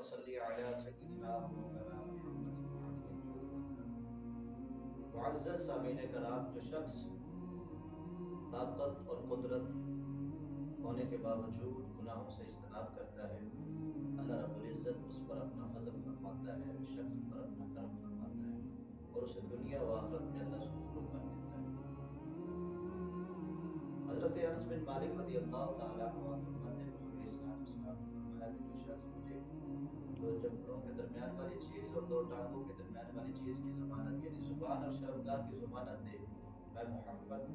صل علی سیدنا مولانا محمد معزز سامعین کرام، جو شخص طاقت اور قدرت ہونے کے باوجود گناہوں سے اجتناب کرتا ہے، اللہ رب العزت اس پر اپنا فضل فرماتا ہے، اس شخص پر اپنا کرم فرماتا ہے اور اسے دنیا و آخرت میں اللہ سرخرو کر دیتا ہے۔ حضرت انس بن مالک رضی اللہ تعالیٰ عنہ فرماتے ہیں، حضور اسلام نے فرمایا کہ جو شخص مجھے دو جبڑوں کے درمیان والی چیز اور دو ٹانگوں کے درمیان والی چیز کی ضمانت، یعنی زبان اور شرمگاہ کی ضمانت دے، میں محمد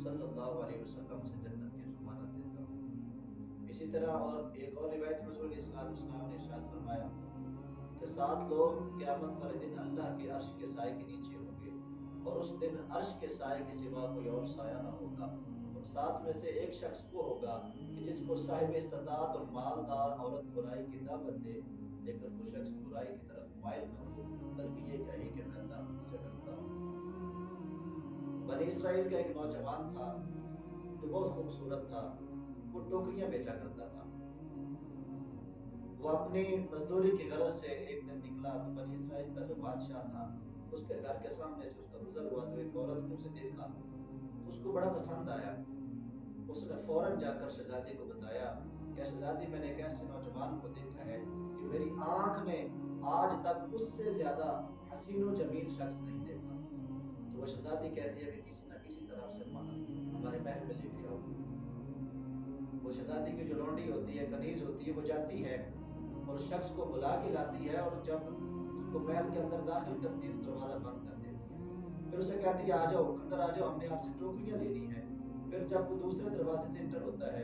صلی اللہ علیہ وسلم سے جنت کی ضمانت دیتا ہوں۔ اسی طرح اور ایک اور روایت میں حضور اسلام نے ارشاد فرمایا کہ 7 لوگ قیامت والے دن اللہ کے عرش کے سائے کے نیچے ہوں گے، اور اس دن عرش کے سائے کے سوا کوئی اور سایہ نہ ہوگا، اور 7 میں سے ایک شخص وہ ہوگا کہ جس کو صاحب استطاعت اور مالدار عورت برائی کی دعوت دے، لیکن وہ شخص برائی کی طرف مائل نہ ہو، بلکہ یہ کہے کہ میں اللہ سے ڈرتا ہوں۔ بنی اسرائیل کا ایک نوجوان تھا جو بہت خوبصورت تھا، وہ ٹوکریاں بیچا کرتا تھا۔ وہ اپنی مزدوری کی غرض سے ایک دن نکلا تو بنی اسرائیل کا جو بادشاہ تھا اس کے گھر کے سامنے سے اس کا گزر ہوا تو ایک عورت نے اسے دیکھا تو اس کو بڑا پسند آیا۔ اس نے فوراً جا کر شہزادی کو بتایا کہ شہزادی، میں نے ایک ایسے نوجوان کو دیکھا ہے کہ میری آنکھ نے آج تک اس سے زیادہ حسین و جمیل شخص نہیں دیکھا۔ تو وہ شہزادی کہتی ہے کہ کسی نہ کسی طرح سے ہمارے محل میں لے کے آؤ۔ وہ شہزادی کی جو لونڈی ہوتی ہے، کنیز ہوتی ہے، وہ جاتی ہے اور شخص کو بلا کے لاتی ہے، اور جب اس کو محل کے اندر داخل کرتی ہے تو دروازہ بند کر دیتی ہے۔ پھر اسے کہتی ہے آ جاؤ، اندر آ جاؤ، ہم نے آپ سے ٹوکریاں لینی ہے۔ پھر جب وہ دوسرے دروازے سے انٹر ہوتا ہے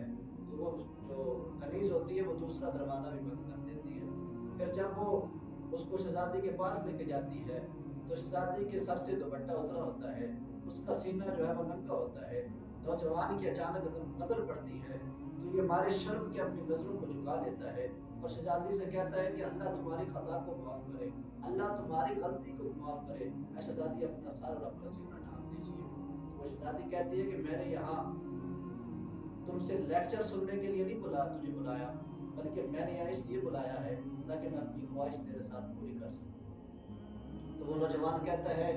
تو وہ جو کنیز ہوتی ہے وہ دوسرا دروازہ بھی بند کر دیتی ہے۔ پھر جب وہ اس کو شہزادی کے پاس لے کے جاتی ہے تو شہزادی کے سر سے دوپٹہ اترا ہوتا ہے، اس کا سینہ جو ہے وہ ننگا ہوتا ہے۔ نوجوان کی اچانک نظر پڑتی ہے تو یہ مارے شرم کے اپنی نظروں کو جھکا دیتا ہے اور شہزادی سے کہتا ہے کہ اللہ تمہاری خطا کو معاف کرے، اللہ تمہاری غلطی کو معاف کرے، اے شہزادی اپنا سر اور اپنا سینہ ڈھانپ دیجیے۔ تو وہ شہزادی کہتی ہے کہ میں نے یہاں تم سے لیکچر سننے کے لیے نہیں تجھے بلایا، بلکہ میں نے یہاں اس لیے بلایا ہے تاکہ میں اپنی خواہش تیرے ساتھ پوری کر سکوں۔ تو وہ نوجوان کہتا ہے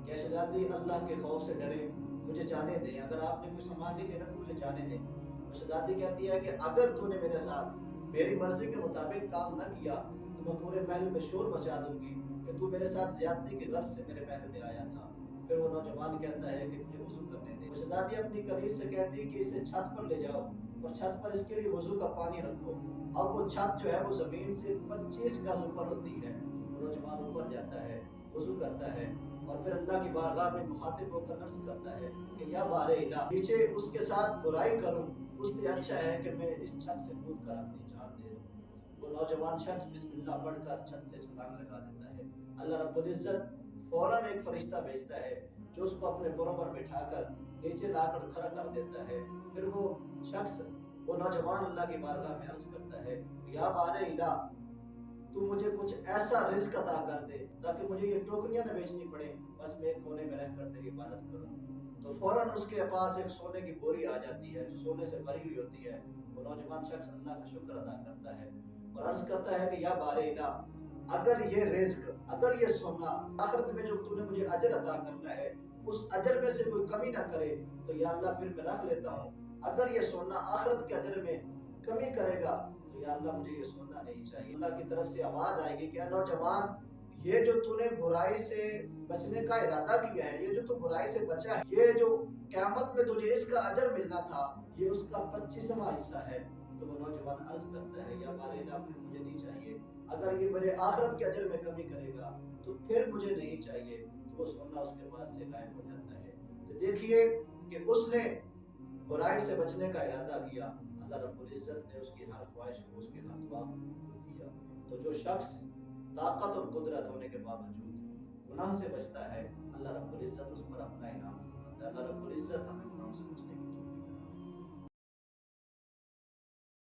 کہ شہزادی اللہ کے خوف سے ڈرے، مجھے جانے دیں، اگر آپ نے کوئی سامان نہیں لینا تو مجھے جانے دیں۔ تو شہزادی کہتی ہے کہ اگر تو نے میرے ساتھ میری مرضی کے مطابق کام نہ کیا تو میں پورے محل میں شور مچا دوں گی کہ تو میرے ساتھ زیادتی کی غرض سے میرے محل میں آیا تھا۔ پھر وہ نوجوان کہتا ہے کہ مجھے وضو کرنے دیں۔ وہ شہزادی اپنی کنیز سے کہتی ہے کہ اسے چھت پر لے جاؤ اور چھت پر اس کے لیے وضو کا پانی رکھو۔ اب وہ چھت جو ہے وہ زمین سے 25 گز اوپر ہوتی ہے۔ نوجوان اوپر جاتا ہے، وضو کرتا ہے اور پھر اللہ کی بارگاہ میں مخاطب ہو کر عرض کرتا ہے کہ یا بار الہ، پیچھے اس کے ساتھ برائی کروں اس سے اچھا ہے کہ میں اس چھت سے کود کر اپنی جان دے دوں۔ وہ نوجوان شخص بسم اللہ پڑھ کر چھت سے چھلانگ لگا دیتا ہے۔ اللہ رب العزت فوراً ایک فرشتہ بھیجتا ہے جو اس کو اپنے پروں پر بٹھا کر نیچے لا کر کھڑا کر دیتا ہے۔ پھر وہ شخص، وہ نوجوان اللہ کی بارگاہ میں عرض کرتا ہے یا بار الہ، تو مجھے کچھ ایسا رزق عطا کر دے تاکہ مجھے یہ ٹوکریاں نہ بیچنی پڑے، بس میں ایک کونے میں رہ کر تیری عبادت کروں۔ تو فوراً اس کے پاس ایک سونے کی بوری آ جاتی ہے جو سونے سے بھری ہوئی ہوتی ہے۔ وہ نوجوان شخص اللہ کا شکر ادا کرتا ہے اور عرض کرتا ہے کہ یا بار الہ، اگر یہ رزق، اگر یہ سونا آخرت میں جو تو نے مجھے اجر عطا کرنا ہے اس اجر میں سے کوئی کمی نہ کرے تو یا اللہ پھر میں رکھ لیتا ہوں، اگر یہ سونا آخرت کے اجر میں کمی کرے گا تو یا اللہ مجھے یہ سننا نہیں چاہیے۔ اللہ کی طرف سے آواز آئے گی کہ اے نوجوان، یہ جو تو نے برائی سے بچنے کا ارادہ کیا ہے، یہ جو تو برائی سے بچا ہے، یہ جو قیامت میں تجھے اس کا اجر ملنا تھا، یہ اس کا 25واں حصہ ہے۔ تو وہ نوجوان عرض کرتا ہے یا بار الہ، پھر مجھے نہیں چاہیے، اگر یہ میرے آخرت کے اجر میں کمی کرے گا تو پھر مجھے نہیں چاہیے۔ تو وہ سونا اس کے پاس سے غائب ہو جاتا ہے۔ تو دیکھیے کہ اس نے برائی سے بچنے کا ارادہ کیا، اللہ رب العزت نے اس کی ہر خواہش کو اس کے ناتوا کیا۔ تو جو شخص طاقت اور قدرت ہونے کے باوجود گناہ سے بچتا ہے، اللہ رب العزت اس پر اپنا انعام فرماتا ہے۔ اللہ رب العزت ہمیں گناہوں سے بچاتا ہے۔